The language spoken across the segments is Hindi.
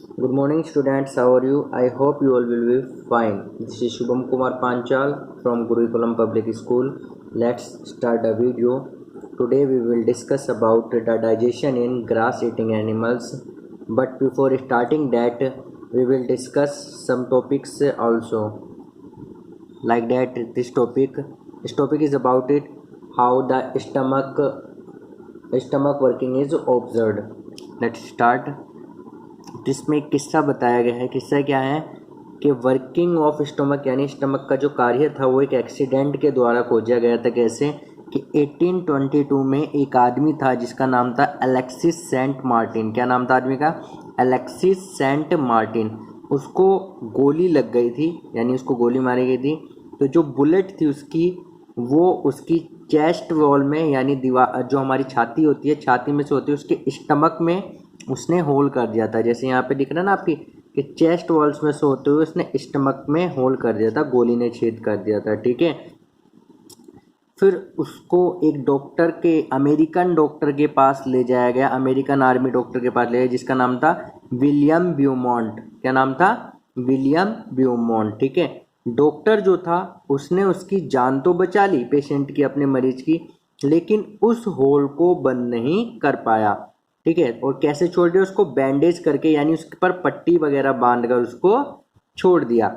Good morning, students. How are you? I hope you all will be fine. This is Shubham Kumar Panchal from Gurukulam Public School. Let's start the video. Today we will discuss about the digestion in grass-eating animals. But before starting that, we will discuss some topics also. Like that, this topic is about it how the stomach working is observed. Let's start. जिसमें एक किस्सा बताया गया है। किस्सा क्या है कि वर्किंग ऑफ स्टमक यानी स्टमक का जो कार्य था वो एक एक्सीडेंट के द्वारा खोजा गया था। कैसे कि 1822 में एक आदमी था जिसका नाम था अलेक्सिस सेंट मार्टिन। क्या नाम था आदमी का? Alexis Saint Martin. उसको गोली लग गई थी, यानी उसको गोली मारी गई थी। तो जो बुलेट थी उसकी, वो उसकी चेस्ट वॉल में, यानी दीवार जो हमारी छाती होती है, छाती में से होती है, उसके स्टमक में उसने होल कर दिया था। जैसे यहाँ पे दिख रहा है ना आपकी कि चेस्ट वॉल्स में से होते हुए उसने स्टमक में होल कर दिया था, गोली ने छेद कर दिया था। ठीक है। फिर उसको एक डॉक्टर के, अमेरिकन डॉक्टर के पास ले जाया गया, अमेरिकन आर्मी डॉक्टर के पास ले गया, जिसका नाम था विलियम ब्यूमॉन्ट। क्या नाम था? विलियम ब्यूमॉन्ट। ठीक है। डॉक्टर जो था उसने उसकी जान तो बचा ली पेशेंट की, अपने मरीज की, लेकिन उस होल को बंद नहीं कर पाया। ठीक है। और कैसे छोड़ दिया? उसको बैंडेज करके, यानी उसके पर पट्टी वगैरह बांधकर उसको छोड़ दिया।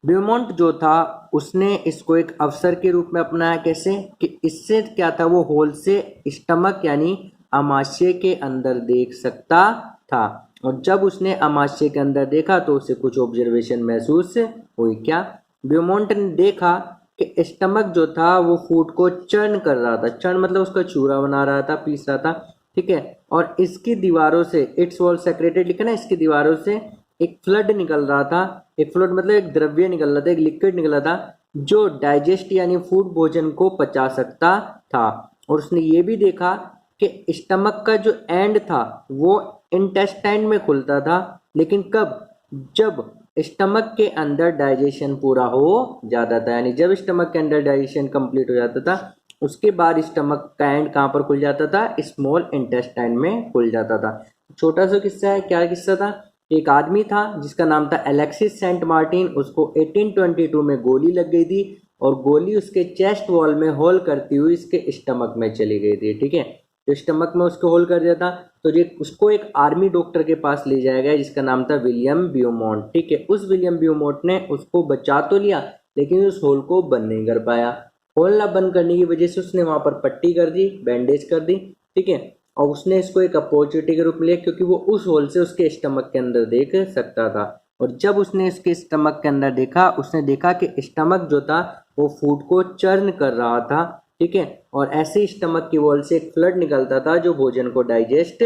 ब्यूमॉन्ट जो था उसने इसको एक अवसर के रूप में अपनाया। कैसे कि इससे क्या था, वो होल से स्टमक यानी आमाशय के अंदर देख सकता था। और जब उसने आमाशय के अंदर देखा तो उसे कुछ ऑब्जर्वेशन महसूस हुई। क्या? ब्यूमॉन्ट ने देखा कि स्टमक जो था वो फूड को चर्न कर रहा था। चर्न मतलब उसका चूरा बना रहा था, पीस रहा था। ठीक है। और इसकी दीवारों से, इट्स वॉल सेक्रेटेड लिखा ना, इसकी दीवारों से एक फ्लड निकल रहा था। एक फ्लड मतलब एक द्रव्य निकल रहा था, एक लिक्विड निकल रहा था जो डाइजेस्ट यानी फूड, भोजन को पचा सकता था। और उसने ये भी देखा कि स्टमक का जो एंड था वो इंटेस्टाइन में खुलता था, लेकिन कब? जब स्टमक के अंदर डाइजेशन पूरा हो जाता था, यानी जब स्टमक के अंदर डाइजेशन कंप्लीट हो जाता था उसके बाद स्टमक का एंड कहाँ पर खुल जाता था? स्मॉल इंटेस्टाइन में खुल जाता था। छोटा सा किस्सा है। क्या किस्सा था? एक आदमी था जिसका नाम था अलेक्सिस सेंट मार्टिन। उसको 1822 में गोली लग गई थी और गोली उसके चेस्ट वॉल में होल करती हुई इसके स्टमक में चली गई थी। ठीक है। तो स्टमक में उसको होल कर दिया था, तो ये उसको एक आर्मी डॉक्टर के पास ले जाया गया जिसका नाम था विलियम ब्यूमॉन्ट। ठीक है। उस विलियम ब्यूमॉन्ट ने उसको बचा तो लिया, लेकिन उस होल को बंद नहीं कर पाया। होल ना बंद करने की वजह से उसने वहां पर पट्टी कर दी, बैंडेज कर दी। ठीक है। और उसने इसको एक अपॉर्चुनिटी के रूप में लिया, क्योंकि वो उस होल से उसके स्टमक के अंदर देख सकता था। और जब उसने इसके स्टमक के अंदर देखा, उसने देखा कि स्टमक जो था वो फूड को चर्न कर रहा था। ठीक है। और ऐसे स्टमक की वॉल से एक फ्लड निकलता था जो भोजन को डाइजेस्ट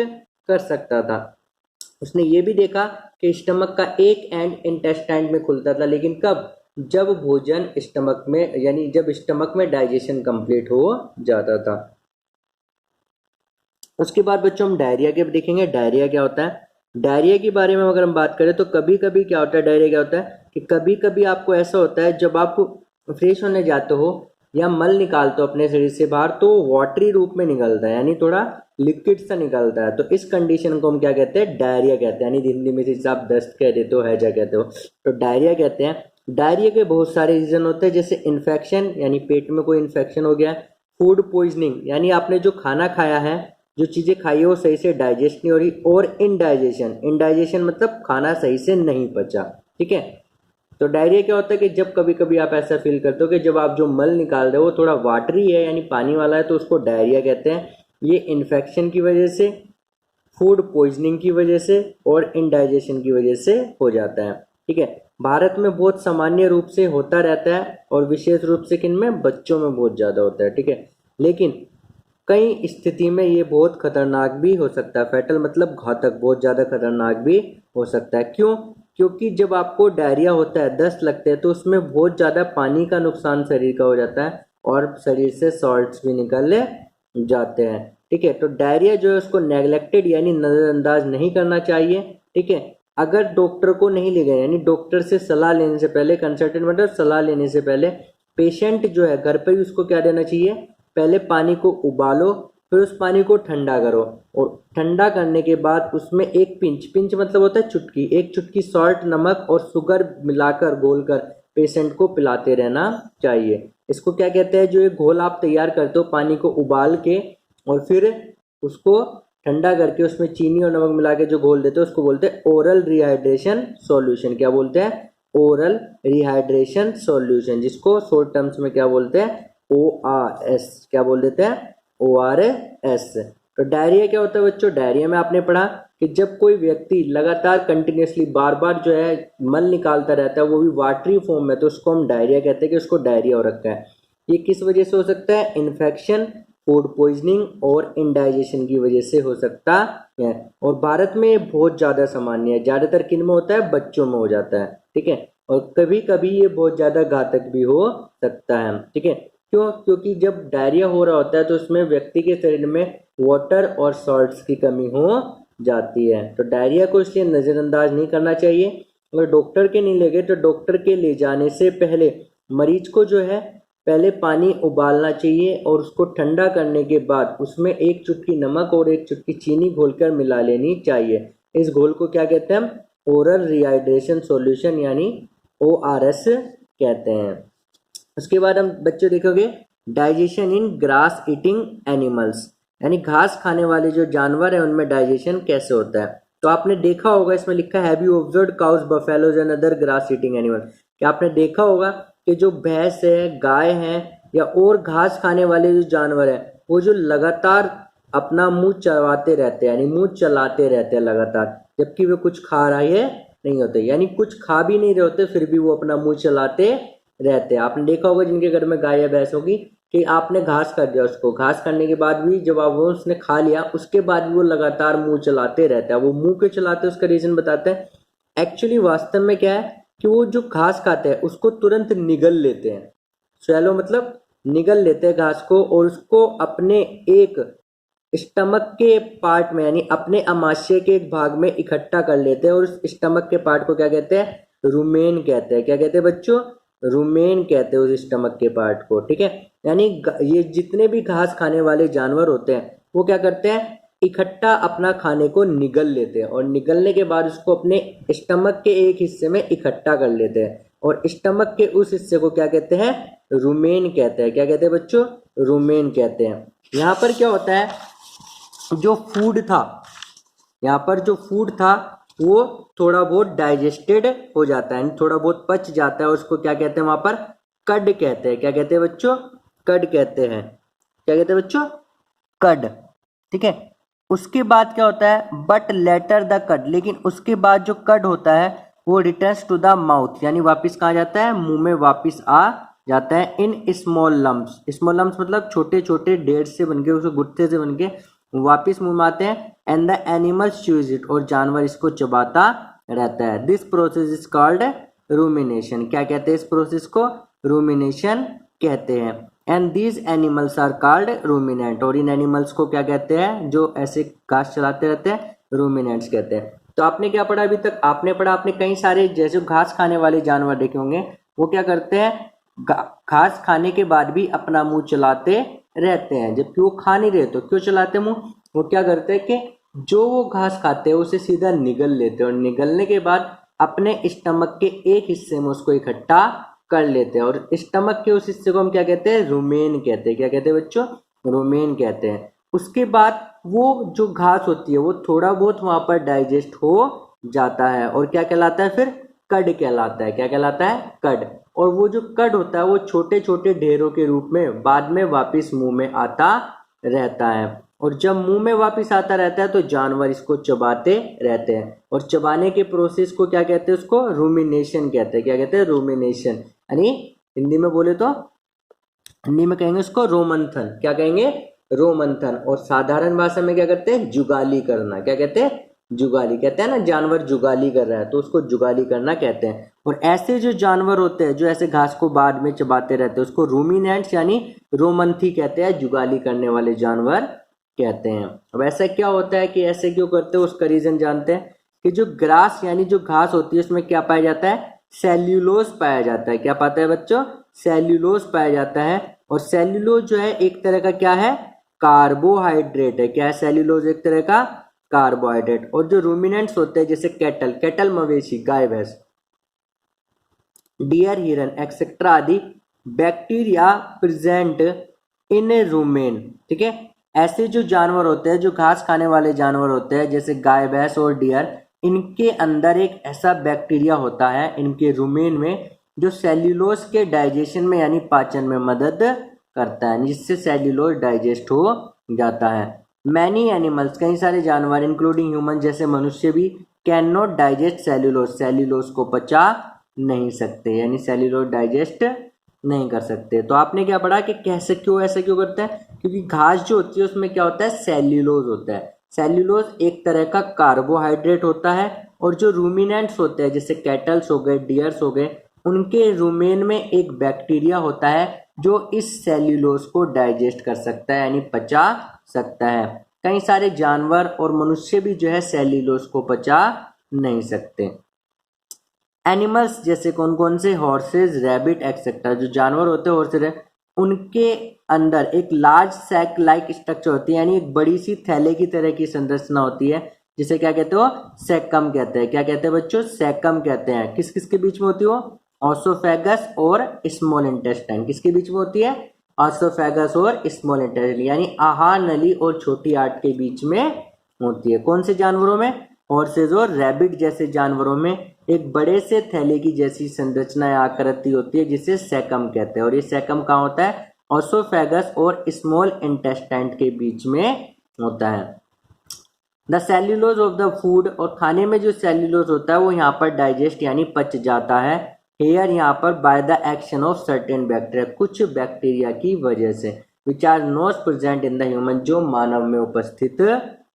कर सकता था। उसने ये भी देखा कि स्टमक का एक एंड इंटेस्टाइन में खुलता था, लेकिन कब? जब भोजन स्टमक में, यानी जब स्टमक में डाइजेशन कंप्लीट हो जाता था। उसके बाद बच्चों हम डायरिया के देखेंगे। डायरिया क्या होता है? डायरिया के बारे में अगर हम बात करें तो कभी कभी क्या होता है, डायरिया क्या होता है कि कभी कभी आपको ऐसा होता है जब आप फ्रेश होने जाते हो या मल निकालते हो अपने शरीर से बाहर, तो वाटरी रूप में निकलता है, यानी थोड़ा लिक्विड सा निकलता है। तो इस कंडीशन को हम क्या कहते हैं? डायरिया कहते हैं। यानी हिंदी में जैसे आप दस्त कह देते हो, हैजा कहते हो, तो डायरिया कहते हैं। डायरिया के बहुत सारे रीजन होते हैं, जैसे इन्फेक्शन, यानी पेट में कोई इन्फेक्शन हो गया। फूड पॉइजनिंग, यानी आपने जो खाना खाया है, जो चीजें खाई है वो सही से डाइजेस्ट नहीं हो रही। और इनडाइजेशन, इनडाइजेशन मतलब खाना सही से नहीं पचा। ठीक है। तो डायरिया क्या होता है कि जब कभी कभी आप ऐसा फील करते हो कि जब आप जो मल निकाल रहे हो वो थोड़ा वाटरी है, यानी पानी वाला है, तो उसको डायरिया कहते हैं। ये इन्फेक्शन की वजह से, फूड पॉइजनिंग की वजह से और इनडाइजेशन की वजह से हो जाता है। ठीक है। भारत में बहुत सामान्य रूप से होता रहता है, और विशेष रूप से किन में? बच्चों में बहुत ज़्यादा होता है। ठीक है। लेकिन कई स्थिति में ये बहुत खतरनाक भी हो सकता है। फैटल मतलब घातक, बहुत ज़्यादा खतरनाक भी हो सकता है। क्यों? क्योंकि जब आपको डायरिया होता है, दस्त लगते हैं, तो उसमें बहुत ज़्यादा पानी का नुकसान शरीर का हो जाता है और शरीर से सॉल्ट्स भी निकल जाते हैं। ठीक है। तो डायरिया जो है उसको नेग्लेक्टेड यानी नज़रअंदाज नहीं करना चाहिए। ठीक है। अगर डॉक्टर को नहीं ले गए, यानी डॉक्टर से सलाह लेने से पहले, कंसल्टेंट मतलब सलाह लेने से पहले, पेशेंट जो है घर पर ही उसको क्या देना चाहिए? पहले पानी को उबालो, फिर उस पानी को ठंडा करो और ठंडा करने के बाद उसमें एक पिंच मतलब होता है चुटकी, एक चुटकी सॉल्ट नमक और शुगर मिलाकर घोलकर पेशेंट को पिलाते रहना चाहिए। इसको क्या कहते हैं, जो ये घोल आप तैयार करते हो पानी को उबाल के और फिर उसको ठंडा करके उसमें चीनी और नमक मिला के जो घोल देते हैं उसको बोलते हैं ओरल रिहाइड्रेशन सॉल्यूशन। क्या बोलते हैं, ओरल रिहाइड्रेशन सॉल्यूशन, जिसको शॉर्ट टर्म्स में क्या बोलते हैं, ORS। क्या बोल देते हैं, ORS। तो डायरिया क्या होता है बच्चों, डायरिया में आपने पढ़ा कि जब कोई व्यक्ति लगातार कंटिन्यूसली बार बार जो है मल निकालता रहता है, वो भी वाटरी फॉर्म में, तो उसको हम डायरिया कहते हैं कि उसको डायरिया हो रखा है। ये किस वजह से हो सकता है, इन्फेक्शन, फूड पॉइजनिंग और इंडाइजेशन की वजह से हो सकता है। और भारत में ये बहुत ज़्यादा सामान्य है, ज़्यादातर किन में होता है, बच्चों में हो जाता है, ठीक है। और कभी कभी ये बहुत ज़्यादा घातक भी हो सकता है, ठीक है। क्यों, क्योंकि जब डायरिया हो रहा होता है तो उसमें व्यक्ति के शरीर में वाटर और सॉल्ट्स की कमी हो जाती है। तो डायरिया को इसलिए नज़रअंदाज नहीं करना चाहिए। अगर डॉक्टर के नहीं ले गए तो डॉक्टर के ले जाने से पहले मरीज को जो है पहले पानी उबालना चाहिए और उसको ठंडा करने के बाद उसमें एक चुटकी नमक और एक चुटकी चीनी घोलकर मिला लेनी चाहिए। इस घोल को क्या कहते हैं, ओरल रिहाइड्रेशन सॉल्यूशन यानी ORS कहते हैं। उसके बाद हम बच्चों देखोगे डाइजेशन इन ग्रास ईटिंग एनिमल्स, यानी घास खाने वाले जो जानवर हैं उनमें डाइजेशन कैसे होता है। तो आपने देखा होगा, इसमें लिखा है have you observed cows, buffaloes and other grass eating animal. क्या आपने देखा होगा कि जो भैंस है, गाय है या और घास खाने वाले जो जानवर है वो जो लगातार अपना मुंह चलाते रहते हैं, यानी मुंह चलाते रहते हैं लगातार, जबकि वे कुछ खा रहे नहीं होते, यानी कुछ खा भी नहीं रहे होते फिर भी वो अपना मुंह चलाते रहते हैं। आपने देखा होगा जिनके घर में गाय या भैंस होगी कि आपने घास कर दिया, उसको घास करने के बाद भी जब आप वो उसने खा लिया उसके बाद भी वो लगातार मुंह चलाते रहता है। वो मुंह क्यों चलाते हैं उसका रीजन बताते हैं। एक्चुअली वास्तव में क्या है कि वो जो घास खाते हैं उसको तुरंत निगल लेते हैं, स्वैलो मतलब निगल लेते हैं घास को और उसको अपने एक स्टमक के पार्ट में यानी अपने अमाशय के एक भाग में इकट्ठा कर लेते हैं और उस स्टमक के पार्ट को क्या कहते हैं, रुमेन कहते हैं। क्या कहते हैं बच्चों, रुमेन कहते हैं उस स्टमक के पार्ट को, ठीक है। यानी ये जितने भी घास खाने वाले जानवर होते हैं वो क्या करते हैं, इकट्ठा अपना खाने को निगल लेते हैं और निगलने के बाद उसको अपने स्टमक के एक हिस्से में इकट्ठा कर लेते हैं और स्टमक के उस हिस्से को क्या कहते हैं, रुमेन कहते हैं। क्या कहते हैं बच्चों, रुमेन कहते हैं। यहाँ पर क्या होता है, जो फूड था, यहाँ पर जो फूड था वो थोड़ा बहुत डाइजेस्टेड हो जाता है, थोड़ा बहुत पच जाता है, उसको क्या कहते हैं वहां पर, कड कहते हैं। क्या कहते हैं बच्चों, कड कहते हैं। क्या कहते हैं बच्चों, कड, ठीक है। उसके बाद क्या होता है, बट लेटर द कड, लेकिन उसके बाद जो कड होता है वो रिटर्न्स टू द माउथ, यानी वापिस कहाँ जाता है, मुंह में वापिस आ जाता है। In small lumps, small lumps मतलब छोटे छोटे ढेर से बनके, उसके गुत्थे से बनके वापिस मुंह में आते हैं। And the animal chews it, और जानवर इसको चबाता रहता है। This process is called rumination. क्या कहते हैं इस प्रोसेस को, रूमिनेशन कहते हैं। And these animals are called ruminant, और इन एनिमल्स को क्या कहते हैं, जो ऐसे घास चलाते रहते हैं, रूमिनेंट्स कहते हैं। तो आपने क्या पढ़ा अभी तक, आपने पढ़ा, आपने कई सारे जैसे घास खाने वाले जानवर देखे होंगे, वो क्या करते हैं, घास खाने के बाद भी अपना मुंह चलाते रहते हैं, जबकि वो खा नहीं रहे तो क्यों चलाते मुंह, वो क्या करते हैं कि जो वो घास खाते हैं उसे सीधा निगल लेते हैं और निगलने के बाद अपने स्टमक के एक हिस्से में उसको इकट्ठा कर लेते हैं और स्टमक के उस हिस्से को हम क्या कहते हैं, रुमेन कहते हैं। क्या कहते हैं बच्चों, रुमेन कहते हैं। उसके बाद वो जो घास होती है वो थोड़ा बहुत वहां पर डाइजेस्ट हो जाता है और क्या कहलाता है, फिर कड कहलाता है। क्या कहलाता है, कड। और वो जो कड होता है वो छोटे छोटे ढेरों के रूप में बाद में वापिस मुंह में आता रहता है और जब मुंह में वापिस आता रहता है तो जानवर इसको चबाते रहते हैं और चबाने के प्रोसेस को क्या कहते हैं, उसको रूमिनेशन कहते हैं। क्या कहते हैं, रूमिनेशन, यानी हिंदी में बोले तो हिंदी में कहेंगे उसको रोमंथन। क्या कहेंगे, रोमंथन। और साधारण भाषा में क्या करते हैं, जुगाली करना। क्या कहते हैं, जुगाली। कहते हैं ना जानवर जुगाली कर रहा है तो उसको जुगाली करना कहते हैं। और ऐसे जो जानवर होते हैं जो ऐसे घास को बाद में चबाते रहते हैं उसको रूमिनेंट्स यानी रोमंथी कहते हैं, जुगाली करने वाले जानवर कहते हैं। अब ऐसा क्या होता है कि ऐसे क्यों करते हैं, उसका रीजन जानते हैं कि जो ग्रास यानी जो घास होती है उसमें क्या पाया जाता है, सेल्यूलोज पाया जाता है। क्या पाता है बच्चों, सेल्यूलोज पाया जाता है। और सेल्यूलोज जो है एक तरह का क्या है, कार्बोहाइड्रेट है। क्या है? सेल्यूलोज एक तरह का कार्बोहाइड्रेट। और जो रूमिनेंट्स होते हैं जैसे कैटल, कैटल मवेशी, गाय भैंस, डियर, हिरन एक्सेट्रा आदि, बैक्टीरिया प्रेजेंट इन रूमेन। ठीक है, ऐसे जो जानवर होते हैं, जो घास खाने वाले जानवर होते हैं जैसे गाय भैंस और डियर, इनके अंदर एक ऐसा बैक्टीरिया होता है इनके रूमेन में जो सेल्यूलोज के डाइजेशन में यानी पाचन में मदद करता है, जिससे सेल्यूलोज डाइजेस्ट हो जाता है। मैनी एनिमल्स, कई सारे जानवर इंक्लूडिंग ह्यूमन जैसे मनुष्य भी, can not digest cellulose, cellulose को पचा नहीं सकते, यानी सेल्यूलोज डाइजेस्ट नहीं कर सकते। तो आपने क्या पढ़ा कि कैसे, क्यों ऐसा क्यों करते हैं? क्योंकि घास जो होती है उसमें क्या होता है? सेल्यूलोज होता है। सेल्यूलोज एक तरह का कार्बोहाइड्रेट होता है। और जो रूमिनेंट्स होते हैं जैसे कैटल्स हो गए, डियर्स हो गए, उनके रूमेन में एक बैक्टीरिया होता है जो इस सेल्यूलोज को डाइजेस्ट कर सकता है, यानी पचा सकता है। कई सारे जानवर और मनुष्य भी जो है सेल्यूलोज को पचा नहीं सकते। एनिमल्स जैसे कौन कौन से? हॉर्सेज, रैबिट एक्सेट्रा, जो जानवर होते हैं हॉर्सेज, उनके अंदर एक लार्ज सैक लाइक स्ट्रक्चर होती है, यानी एक बड़ी सी थैले की तरह की संरचना होती है, जिसे क्या कहते हो? सैकम कहते हैं। क्या कहते हैं बच्चों? सैकम कहते हैं। किस किस के बीच में होती है वो? ऑसोफेगस और स्मॉल इंटेस्टाइन। किसके बीच में होती है? ऑसोफेगस और स्मॉल इंटेस्टाइन, यानी आहार नली और छोटी आंत के बीच में होती है। कौन से जानवरों में? हॉर्सेज और रैबिट जैसे जानवरों में एक बड़े से थैले की जैसी संरचना या आकृति होती है जिसे सैकम कहते हैं। और ये सैकम कहाँ होता है? ऑसोफेगस और स्मॉल इंटेस्टाइन के बीच में होता है। The cellulose of the food, और खाने में जो सेल्यूलोज होता है वो यहाँ पर डाइजेस्ट यानी पच जाता है। हेयर यहाँ पर by the action of certain bacteria, कुछ बैक्टीरिया की वजह से, which are not present in the human, जो मानव में उपस्थित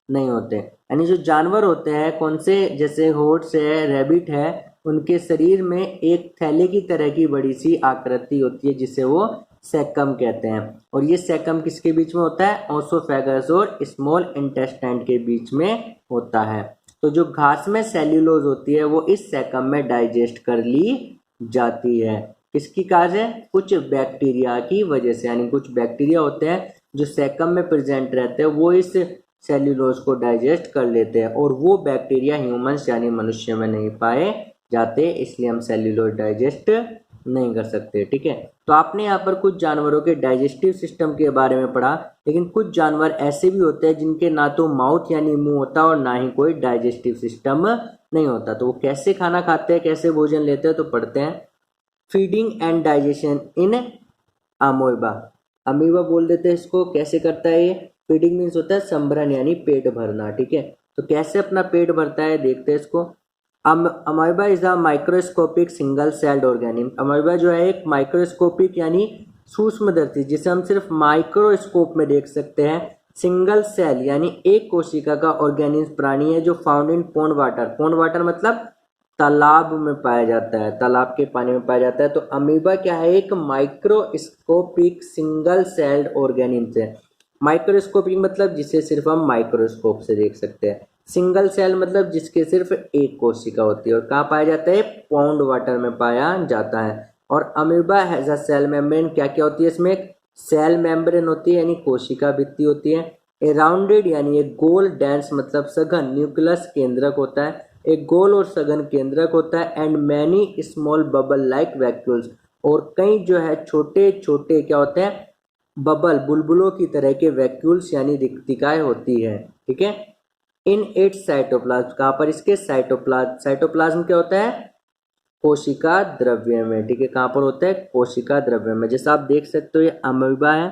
नहीं होते। यानी जो जानवर होते हैं कौन से, जैसे हॉर्स है, रैबिट है, उनके शरीर में एक थैले की तरह की बड़ी सी आकृति होती है जिसे वो सैकम कहते हैं। और ये सैकम किसके बीच में होता है? ऑसोफेगस और स्मॉल इंटेस्टाइन के बीच में होता है। तो जो घास में सेल्यूलोज होती है वो इस सैकम में डाइजेस्ट कर ली जाती है। किसकी कारण है? कुछ बैक्टीरिया की वजह से, यानी कुछ बैक्टीरिया होते हैं जो सैकम में प्रेजेंट रहते हैं, वो इस सेल्यूलोज को डाइजेस्ट कर लेते हैं। और वो बैक्टीरिया ह्यूमंस यानी मनुष्य में नहीं पाए जाते, इसलिए हम सेल्यूलोज डाइजेस्ट नहीं कर सकते। ठीक है, तो आपने यहाँ पर कुछ जानवरों के डाइजेस्टिव सिस्टम के बारे में पढ़ा, लेकिन कुछ जानवर ऐसे भी होते हैं जिनके ना तो माउथ यानी मुंह होता और ना ही कोई डाइजेस्टिव सिस्टम नहीं होता। तो वो कैसे खाना खाते हैं, कैसे भोजन लेते हैं, तो पढ़ते हैं। Feeding and digestion in amoeba, amoeba बोल देते हैं इसको। कैसे करता है ये? फीडिंग मीन्स होता है संभरण यानी पेट भरना। ठीक है, तो कैसे अपना पेट भरता है देखते हैं इसको। Amoeba is a microscopic single celled organism. Amoeba जो है एक माइक्रोस्कोपिक यानी सूक्ष्मदर्शी, जिसे हम सिर्फ माइक्रोस्कोप में देख सकते हैं, सिंगल सेल यानी एक कोशिका का ऑर्गेनिज्म प्राणी है जो found in pond water. Pond water मतलब तालाब में पाया जाता है, तालाब के पानी में पाया जाता है। तो अमीबा क्या है? एक माइक्रोस्कोपिक सिंगल सेल्ड ऑर्गेनिज्म है। माइक्रोस्कोपिक मतलब जिसे सिर्फ हम माइक्रोस्कोप से देख सकते हैं। सिंगल सेल मतलब जिसके सिर्फ एक कोशिका होती है। और कहाँ पाया जाता है? पॉन्ड वाटर में पाया जाता है। और amoeba has a cell membrane, क्या क्या होती है इसमें? सेल मेम्ब्रेन होती है यानी कोशिका भित्ति होती है। ए राउंडेड यानी एक गोल, डेंस मतलब सघन, न्यूक्लियस केंद्रक होता है, एक गोल और सघन केंद्रक होता है। And many small bubble like vacuoles, और कई जो है छोटे छोटे क्या होते हैं? बबल, बुलबुलों की तरह के वैक्यूल्स यानी रिक्तिकाएं होती है। ठीक है, इन इट्स साइटोप्लाज्म, कहाँ पर? इसके साइटोप्लाज्म। साइटोप्लाज्म क्या होता है? कोशिका द्रव्य में। ठीक है, कहाँ पर होता है? कोशिका द्रव्य में। जैसा आप देख सकते हो ये अमीबा है।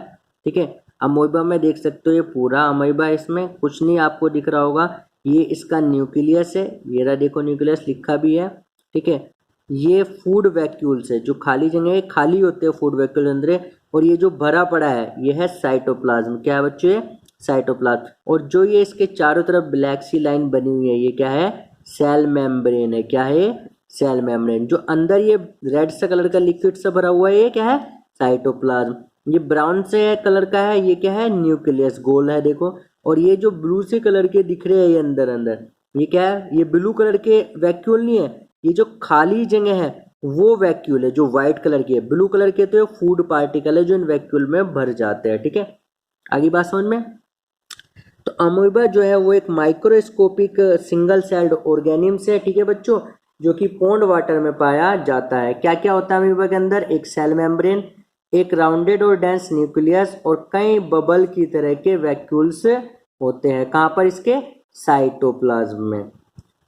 ठीक है, अमीबा में देख सकते हो ये पूरा अमीबा है, इसमें कुछ नहीं आपको दिख रहा होगा। ये इसका न्यूक्लियस है, ये रहा देखो न्यूक्लियस लिखा भी है। ठीक है, ये फूड वैक्यूल्स है, जो खाली जगह खाली होते हैं फूड वैक्यूल अंदर। और ये जो भरा पड़ा है ये है साइटोप्लाज्म। क्या है बच्चे? साइटोप्लाज्म। और जो ये इसके चारों तरफ ब्लैक सी लाइन बनी हुई है ये क्या है? सेल मेम्ब्रेन है। क्या है? Cell membrane. जो अंदर ये रेड सा कलर का लिक्विड सा भरा हुआ है ये क्या है? साइटोप्लाज्म। ये ब्राउन से कलर का है ये क्या है? न्यूक्लियस, गोल है देखो। और ये जो ब्लू से कलर के दिख रहे हैं ये अंदर अंदर, ये क्या है? ये ब्लू कलर के वैक्यूल नहीं है, ये जो खाली जगह है वो वैक्यूल है जो व्हाइट कलर की है। ब्लू कलर के तो फूड पार्टिकल है जो इन वैक्यूल में भर जाते हैं। ठीक है, आगे बात समझ में। तो अमीबा जो है वो एक माइक्रोस्कोपिक सिंगल सेल्ड ऑर्गेनिम्स है, ठीक है बच्चों, जो कि पॉन्ड वाटर में पाया जाता है। क्या क्या होता है अमीबा के अंदर? एक सेल मेम्ब्रेन, एक राउंडेड और डेंस न्यूक्लियस और कई बबल की तरह के वैक्यूल्स होते हैं। कहाँ पर? इसके साइटोप्लाज्म में।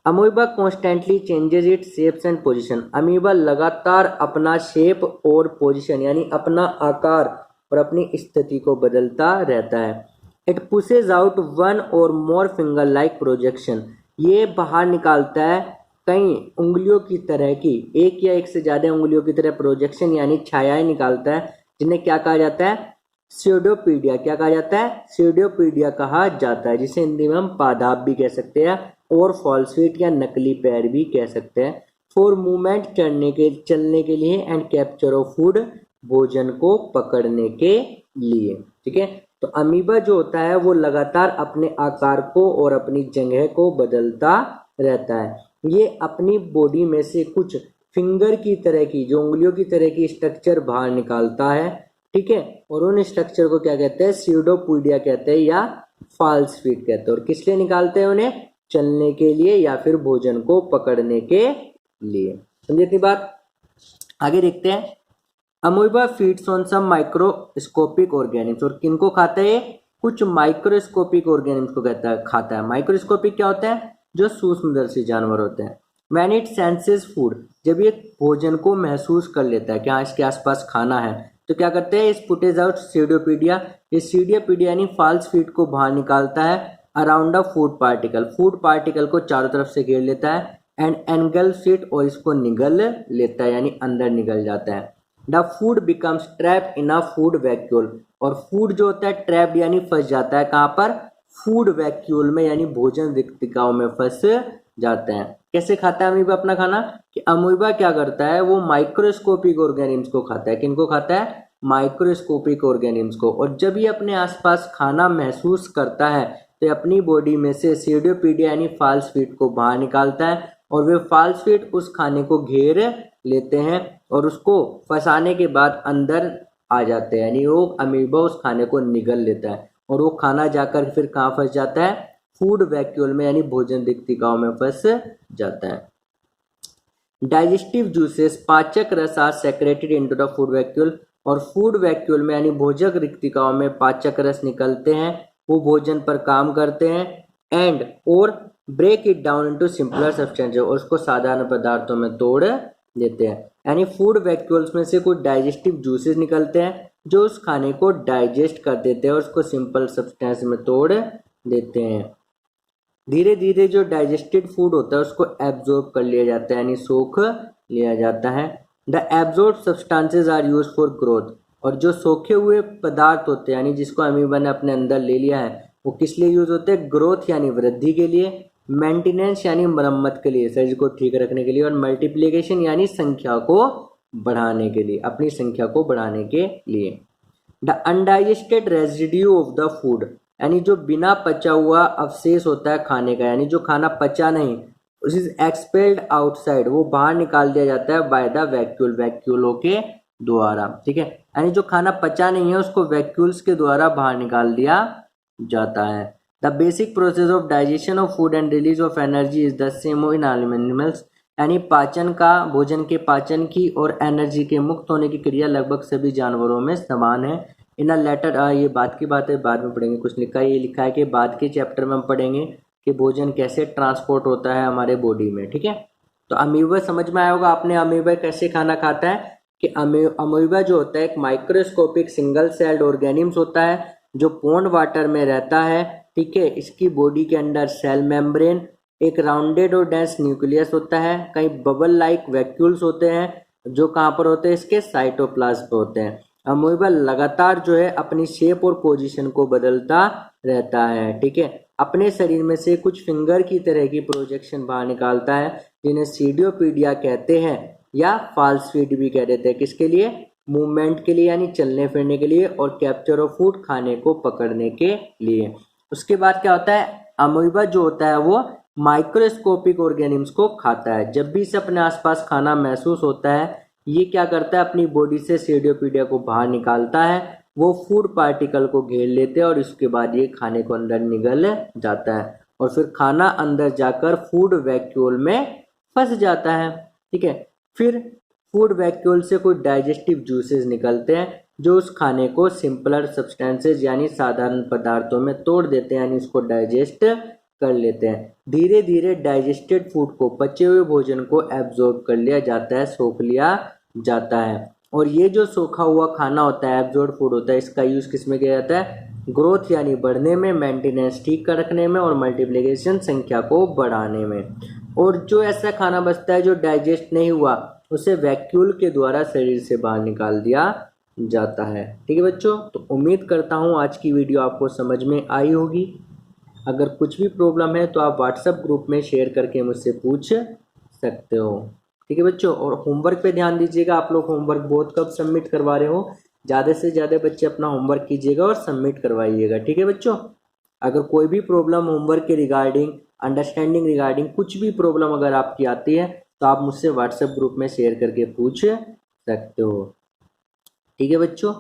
Amoeba constantly changes it shapes and position. Amoeba लगातार अपना शेप और पोजिशन यानी अपना आकार और अपनी स्थिति को बदलता रहता है। इट पुशेज आउट वन और मोर फिंगर लाइक प्रोजेक्शन। ये बाहर निकालता है कई उंगलियों की तरह की, एक या एक से ज्यादा उंगलियों की तरह प्रोजेक्शन यानी छायाएं निकालता है, जिन्हें क्या कहा जाता है? स्यूडोपीडिया। क्या कहा जाता है? स्यूडोपीडिया कहा जाता है, जिसे हिंदी में हम पादाप भी कह सकते हैं और फॉल्स फीट या नकली पैर भी कह सकते हैं। फॉर मूवमेंट चलने के लिए एंड कैप्चर ऑफ फूड, भोजन को पकड़ने के लिए, ठीक है। तो अमीबा जो होता है वो लगातार अपने आकार को और अपनी जगह को बदलता रहता है। ये अपनी बॉडी में से कुछ फिंगर की तरह की, जो उंगलियों की तरह की स्ट्रक्चर बाहर निकालता है, ठीक है। और उन स्ट्रक्चर को क्या कहते हैं? स्यूडोपोडिया कहते हैं या फॉल्स फीट कहते हैं। और किस लिए निकालते हैं उन्हें? चलने के लिए या फिर भोजन को पकड़ने के लिए। समझे इतनी बात? आगे देखते हैं। Amoeba feeds on some microscopic organisms. और किनको खाता है? कुछ माइक्रोस्कोपिक ऑर्गेनिम्स को खाता है। माइक्रोस्कोपिक क्या होता है? जो सूक्ष्मदर्शी जानवर होते हैं। व्हेन इट सेंसेस फूड, जब ये भोजन को महसूस कर लेता है कि हाँ इसके आसपास खाना है, तो क्या करते हैं? इस पुटेज आउट स्यूडोपीडिया। इस स्यूडोपीडिया यानी फॉल्स फीट को बाहर निकालता है अराउंड अ फूड पार्टिकल। फूड पार्टिकल को चारों तरफ से घेर लेता है एंड एनगल्फ्स इट, और इसको निगल लेता है यानी अंदर निगल जाता है। The food becomes trap in a food vacuole. और फूड जो होता है ट्रैप्ड यानी फंस जाता है। कहाँ पर? फूड वैक्यूल में यानी भोजन रिक्तिकाओं में फंस जाते हैं। कैसे खाता है अमीबा अपना खाना? कि अमीबा क्या करता है? वो माइक्रोस्कोपिक ऑर्गेनिम्स को खाता है। किनको खाता है? माइक्रोस्कोपिक ऑर्गेनिम्स को। और जब ये अपने आसपास खाना महसूस करता है तो अपनी बॉडी में से स्यूडोपीडिया यानी फॉल्स फीट को बाहर निकालता है और वे फॉल्स फीट उस खाने को घेर लेते हैं और उसको फंसाने के बाद अंदर आ जाते हैं, यानी वो अमीबा उस खाने को निगल लेता है और वो खाना जाकर फिर कहाँ फंस जाता है? फूड वैक्यूल में यानी भोजन रिक्तिकाओं में फंस जाता है। डाइजेस्टिव जूसेस, पाचक रस are secreted into the food vacuole. और फूड वैक्यूल में यानी भोजक रिक्तिकाओं में पाचक रस निकलते हैं, वो भोजन पर काम करते हैं एंड और break it down into simpler substance, और उसको साधारण पदार्थों में तोड़ देते हैं। यानी फूड वैक्यूल्स में से कुछ डाइजेस्टिव जूसेस निकलते हैं जो उस खाने को डाइजेस्ट कर देते हैं और उसको सिंपल सब्सटेंस में तोड़ देते हैं। धीरे धीरे जो डाइजेस्टेड फूड होता है उसको एब्जॉर्ब कर लिया जाता है यानी सोख लिया जाता है। The absorb substances are use for growth. और जो सोखे हुए पदार्थ होते हैं यानी जिसको अमीबा ने अपने अंदर ले लिया है वो किस लिए यूज होते हैं? ग्रोथ यानी वृद्धि के लिए, मेंटेनेंस यानी मरम्मत के लिए, शरीर को ठीक रखने के लिए, और मल्टीप्लिकेशन यानी संख्या को बढ़ाने के लिए, अपनी संख्या को बढ़ाने के लिए। The undigested residue of the food, यानी जो बिना पचा हुआ अवशेष होता है खाने का, यानी जो खाना पचा नहीं, उस इज एक्सपेल्ड आउटसाइड, वो बाहर निकाल दिया जाता है बाय द वैक्यूल, वैक्यूलों के द्वारा, ठीक है। यानी जो खाना पचा नहीं है उसको वैक्यूल्स के द्वारा बाहर निकाल दिया जाता है। The basic process of digestion of food and release of energy is the same in animals. यानी पाचन का, भोजन के पाचन की और एनर्जी के मुक्त होने की क्रिया लगभग सभी जानवरों में समान है। इन अ लेटर, ये बात की बात है, बाद में पढ़ेंगे। कुछ लिखा है, ये लिखा है कि बाद के चैप्टर में हम पढ़ेंगे कि भोजन कैसे ट्रांसपोर्ट होता है हमारे बॉडी में, ठीक है। तो अमीबा समझ में आया होगा आपने, अमीबा कैसे खाना खाता है कि अमीबा जो होता है एक माइक्रोस्कोपिक सिंगल सेल्ड ऑर्गेनिम्स होता है जो पॉन्ड वाटर में रहता है, ठीक है। इसकी बॉडी के अंदर सेल मेम्ब्रेन, एक राउंडेड और डेंस न्यूक्लियस होता है, कई बबल लाइक वैक्यूल्स होते हैं जो कहाँ पर होते हैं? इसके साइटोप्लाज्म पर होते हैं। अमीबा लगातार जो है अपनी शेप और पोजीशन को बदलता रहता है, ठीक है। अपने शरीर में से कुछ फिंगर की तरह की प्रोजेक्शन बाहर निकालता है जिन्हें सीडियोपीडिया कहते हैं या फॉल्स फीट भी कह देते हैं। किसके लिए? मूवमेंट के लिए यानी चलने फिरने के लिए, और कैप्चर ऑफ फूड, खाने को पकड़ने के लिए। उसके बाद क्या होता है? अमीबा जो होता है वो माइक्रोस्कोपिक ऑर्गेनिम्स को खाता है। जब भी इसे अपने आसपास खाना महसूस होता है ये क्या करता है? अपनी बॉडी से सीडियोपीडिया को बाहर निकालता है, वो फूड पार्टिकल को घेर लेते हैं और इसके बाद ये खाने को अंदर निगल जाता है और फिर खाना अंदर जाकर फूड वैक्यूल में फंस जाता है। ठीक है, फिर फूड वैक्यूल से कुछ डाइजेस्टिव जूसेस निकलते हैं जो उस खाने को सिंपलर सब्सटेंसेस यानी साधारण पदार्थों में तोड़ देते हैं, यानी उसको डाइजेस्ट कर लेते हैं। धीरे धीरे डाइजेस्टेड फूड को, पचे हुए भोजन को एब्जॉर्ब कर लिया जाता है, सोख लिया जाता है। और ये जो सोखा हुआ खाना होता है, एब्जॉर्ब फूड होता है, इसका यूज किस में किया जाता है? ग्रोथ यानी बढ़ने में, मेंटेनेंस ठीक कर रखने में और मल्टीप्लिकेशन संख्या को बढ़ाने में। और जो ऐसा खाना बचता है जो डाइजेस्ट नहीं हुआ, उसे वैक्यूल के द्वारा शरीर से बाहर निकाल दिया जाता है। ठीक है बच्चों, तो उम्मीद करता हूँ आज की वीडियो आपको समझ में आई होगी। अगर कुछ भी प्रॉब्लम है तो आप व्हाट्सएप ग्रुप में शेयर करके मुझसे पूछ सकते हो। ठीक है बच्चों, और होमवर्क पे ध्यान दीजिएगा। आप लोग होमवर्क बहुत कब सबमिट करवा रहे हो, ज़्यादा से ज़्यादा बच्चे अपना होमवर्क कीजिएगा और सबमिट करवाइएगा। ठीक है बच्चों, अगर कोई भी प्रॉब्लम होमवर्क के रिगार्डिंग, अंडरस्टैंडिंग रिगार्डिंग कुछ भी प्रॉब्लम अगर आपकी आती है तो आप मुझसे व्हाट्सएप ग्रुप में शेयर करके पूछ सकते हो। ठीक है बच्चों।